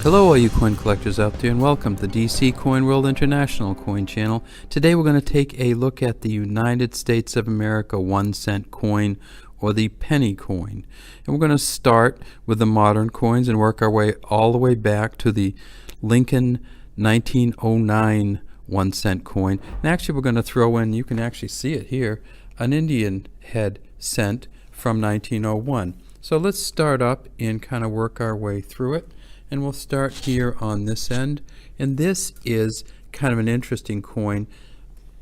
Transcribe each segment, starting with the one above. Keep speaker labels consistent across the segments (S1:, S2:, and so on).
S1: Hello all you coin collectors out there, and welcome to the DC Coin World International Coin Channel. Today we're going to take a look at the United States of America 1-cent coin, or the penny coin. And we're going to start with the modern coins and work our way all the way back to the Lincoln 1909 1-cent coin. And actually we're going to throw in, you can actually see it here, an Indian head cent from 1901. So let's start up and kind of work our way through it. And we'll start here on this end, and this is kind of an interesting coin,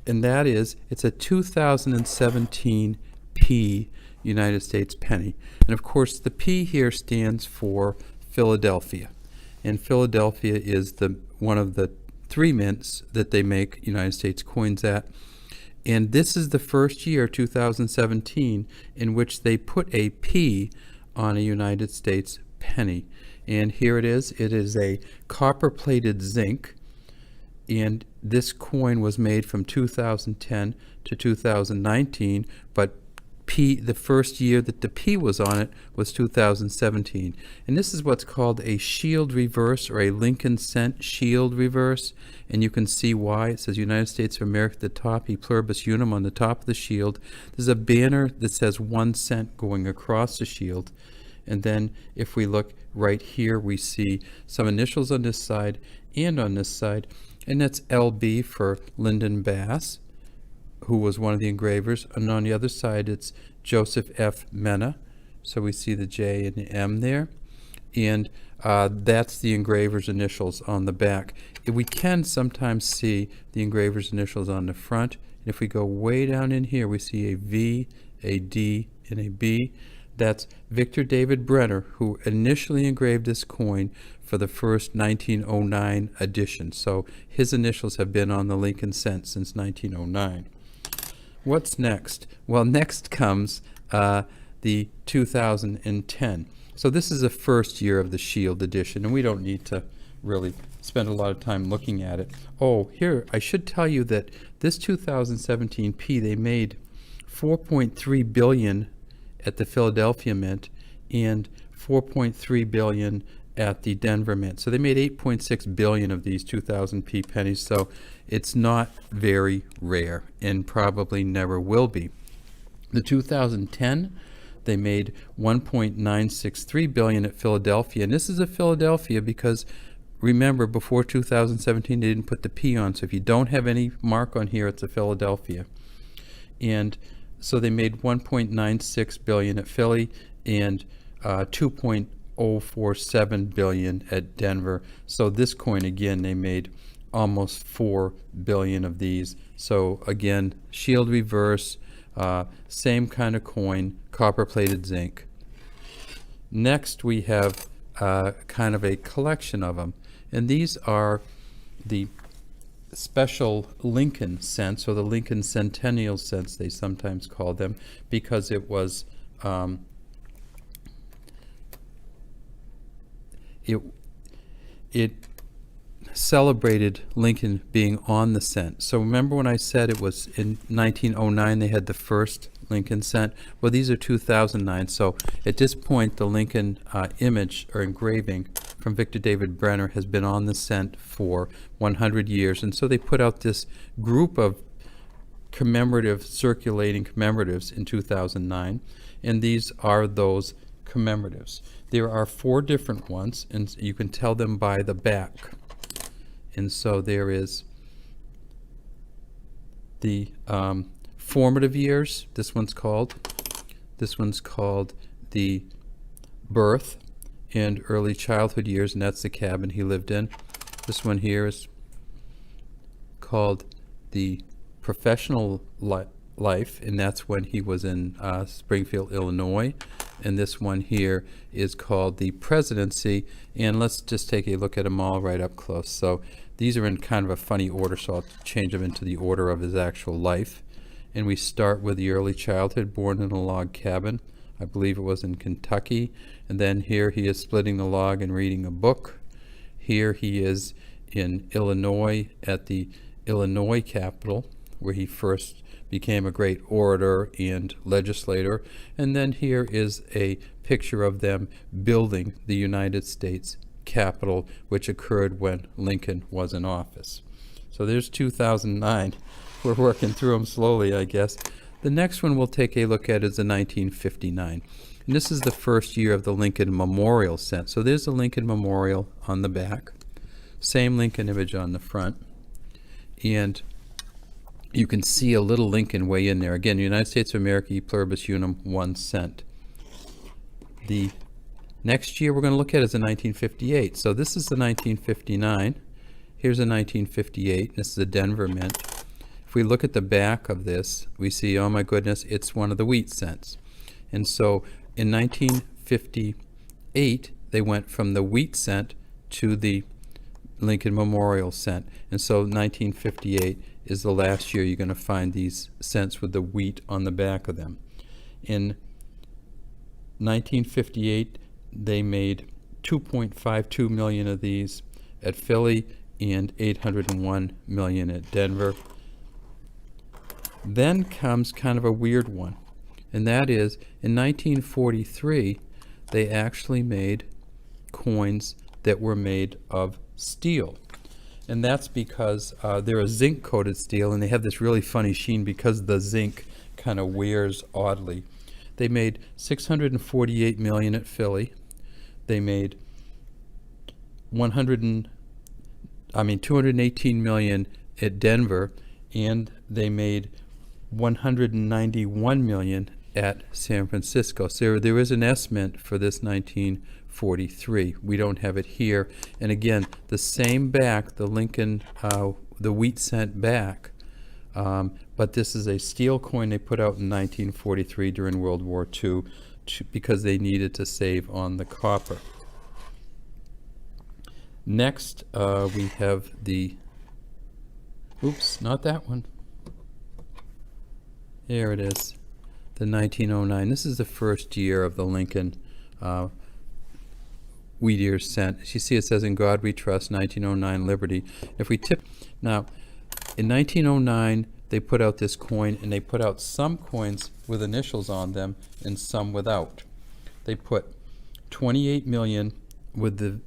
S1: and that is it's a 2017 P United States penny. And of course the P here stands for Philadelphia, and Philadelphia is one of the three mints that they make United States coins at. And this is the first year, 2017, in which they put a P on a United States penny. And here it is a copper plated zinc, and this coin was made from 2010 to 2019, but the first year that the P was on it was 2017. And this is what's called a shield reverse, or a Lincoln cent shield reverse, and you can see why. It says United States of America at the top, e pluribus unum on the top of the shield. There's a banner that says 1 cent going across the shield. And then if we look right here, we see some initials on this side and on this side, and that's LB for Lyndon Bass, who was one of the engravers, and on the other side it's Joseph F. Mena. So we see the J and the M there, and that's the engraver's initials on the back. We can sometimes see the engraver's initials on the front, and if we go way down in here, we see a V, a D, and a B. That's Victor David Brenner, who initially engraved this coin for the first 1909 edition. So his initials have been on the Lincoln cent since 1909. What's next? Well, next comes the 2010. So this is the first year of the Shield edition, and we don't need to really spend a lot of time looking at it. Oh, here, I should tell you that this 2017 P, they made 4.3 billion at the Philadelphia Mint and 4.3 billion at the Denver Mint. So they made 8.6 billion of these 2000 P pennies, so it's not very rare and probably never will be. The 2010, they made 1.963 billion at Philadelphia, and this is a Philadelphia because remember, before 2017 they didn't put the P on, so if you don't have any mark on here, it's a Philadelphia. And so they made 1.96 billion at Philly and 2.047 billion at Denver. So this coin, again, they made almost 4 billion of these. So again, shield reverse, same kind of coin, copper plated zinc. Next we have kind of a collection of them, and these are the special Lincoln cents, or the Lincoln Centennial cents they sometimes call them, because it was it celebrated Lincoln being on the cent. So remember when I said it was in 1909 they had the first Lincoln cent? Well, these are 2009. So at this point the Lincoln image or engraving from Victor David Brenner has been on the cent for 100 years, and so they put out this group of circulating commemoratives in 2009, and these are those commemoratives. There are 4 different ones, and you can tell them by the back. And so there is the formative years, this one's called the birth and early childhood years, and that's the cabin he lived in. This one here is called the professional life, and that's when he was in Springfield, Illinois. And this one here is called the presidency, and let's just take a look at them all right up close. So these are in kind of a funny order, so I'll change them into the order of his actual life. And we start with the early childhood, born in a log cabin. I believe it was in Kentucky. And then here he is splitting the log and reading a book. Here he is in Illinois at the Illinois Capitol, where he first became a great orator and legislator. And then here is a picture of them building the United States capital, which occurred when Lincoln was in office. So there's 2009. We're working through them slowly, I guess. The next one we'll take a look at is the 1959. And this is the first year of the Lincoln Memorial cent. So there's the Lincoln Memorial on the back. Same Lincoln image on the front. And you can see a little Lincoln way in there. Again, United States of America, e pluribus unum, 1 cent. The next year we're going to look at is the 1958. So this is the 1959. Here's a 1958. This is a Denver mint. If we look at the back of this, we see, oh my goodness, it's one of the wheat cents. And so in 1958, they went from the wheat cent to the Lincoln Memorial cent. And so 1958 is the last year you're going to find these cents with the wheat on the back of them. In 1958, they made 2.52 million of these at Philly and 801 million at Denver. Then comes kind of a weird one, and that is in 1943 they actually made coins that were made of steel. And that's because they're a zinc coated steel, and they have this really funny sheen because the zinc kind of wears oddly. They made 648 million at Philly. They made 218 million at Denver, and they made 191 million at San Francisco. So there is an estimate for this 1943. We don't have it here. And again, the same back, the Lincoln, the wheat cent back, but this is a steel coin they put out in 1943 during World War II because they needed to save on the copper. Next, we have the, oops, not that one. There it is, the 1909. This is the first year of the Lincoln wheat ears cent. As you see, it says, "In God We Trust, 1909 Liberty." If we tip, now, in 1909, they put out this coin, and they put out some coins with initials on them and some without. They put 28 million with the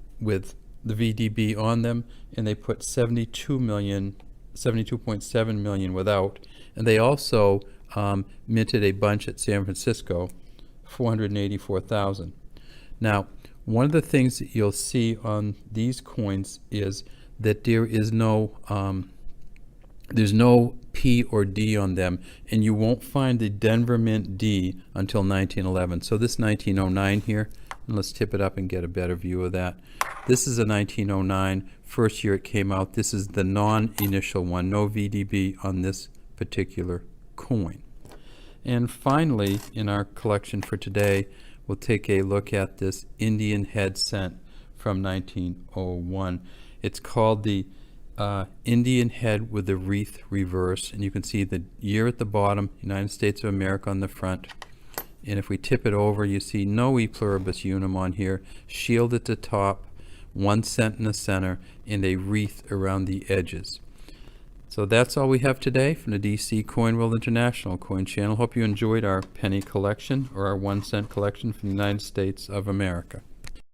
S1: VDB on them, and they put 72.7 million without. And they also minted a bunch at San Francisco, 484,000. Now, one of the things that you'll see on these coins is that there is no there's no P or D on them, and you won't find the Denver Mint D until 1911. So this 1909 here, and let's tip it up and get a better view of that. This is a 1909, first year it came out. This is the non-initial one, no VDB on this particular coin. And finally, in our collection for today, we'll take a look at this Indian head cent from 1901. It's called the Indian head with the wreath reverse, and you can see the year at the bottom, United States of America on the front. And if we tip it over, you see no e pluribus unum on here, shield at the top, 1 cent in the center, and a wreath around the edges. So that's all we have today from the DC Coin World International Coin Channel. Hope you enjoyed our penny collection, or our 1 cent collection from the United States of America.